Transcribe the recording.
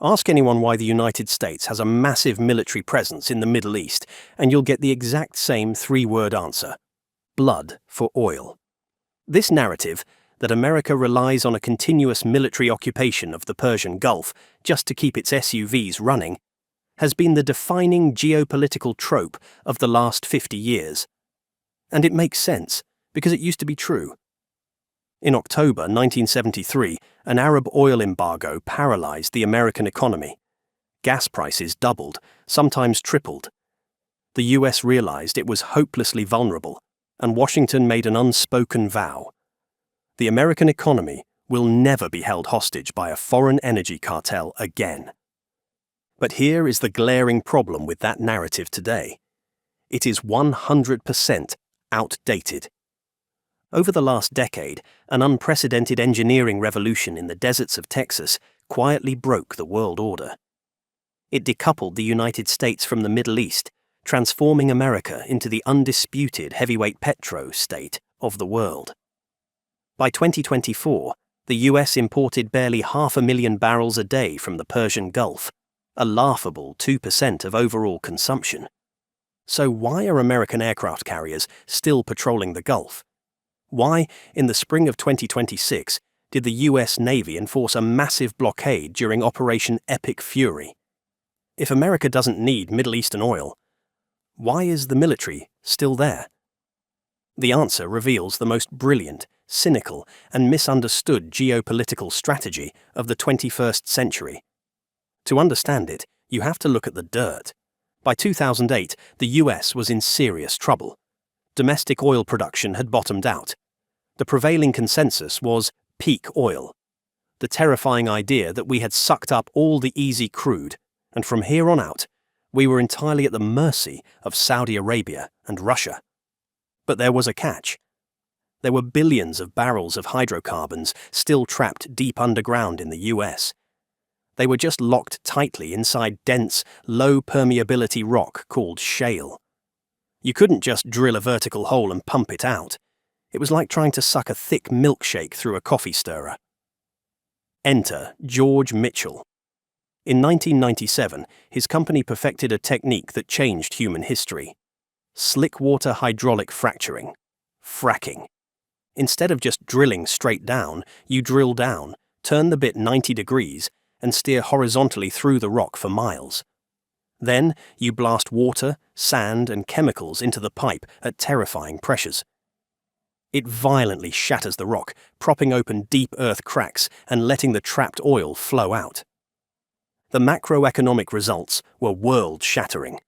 Ask anyone why the United States has a massive military presence in the Middle East, and you'll get the exact same three-word answer: blood for oil. This narrative, that America relies on a continuous military occupation of the Persian Gulf just to keep its SUVs running, has been the defining geopolitical trope of the last 50 years. And it makes sense, because it used to be true. In October 1973, an Arab oil embargo paralyzed the American economy. Gas prices doubled, sometimes tripled. The US realized it was hopelessly vulnerable, and Washington made an unspoken vow. The American economy will never be held hostage by a foreign energy cartel again. But here is the glaring problem with that narrative today. It is 100% outdated. Over the last decade, an unprecedented engineering revolution in the deserts of Texas quietly broke the world order. It decoupled the United States from the Middle East, transforming America into the undisputed heavyweight petro state of the world. By 2024, the US imported barely 500,000 barrels a day from the Persian Gulf, a laughable 2% of overall consumption. So why are American aircraft carriers still patrolling the Gulf? Why, in the spring of 2026, did the US Navy enforce a massive blockade during Operation Epic Fury? If America doesn't need Middle Eastern oil, why is the military still there? The answer reveals the most brilliant, cynical, and misunderstood geopolitical strategy of the 21st century. To understand it, you have to look at the dirt. By 2008, the US was in serious trouble. Domestic oil production had bottomed out. The prevailing consensus was peak oil. The terrifying idea that we had sucked up all the easy crude, and from here on out, we were entirely at the mercy of Saudi Arabia and Russia. But there was a catch. There were billions of barrels of hydrocarbons still trapped deep underground in the US. They were just locked tightly inside dense, low permeability rock called shale. You couldn't just drill a vertical hole and pump it out. It was like trying to suck a thick milkshake through a coffee stirrer. Enter George Mitchell. In 1997, his company perfected a technique that changed human history: slickwater hydraulic fracturing, fracking. Instead of just drilling straight down, you drill down, turn the bit 90 degrees, and steer horizontally through the rock for miles. Then, you blast water, sand, and chemicals into the pipe at terrifying pressures. It violently shatters the rock, propping open deep earth cracks and letting the trapped oil flow out. The macroeconomic results were world-shattering.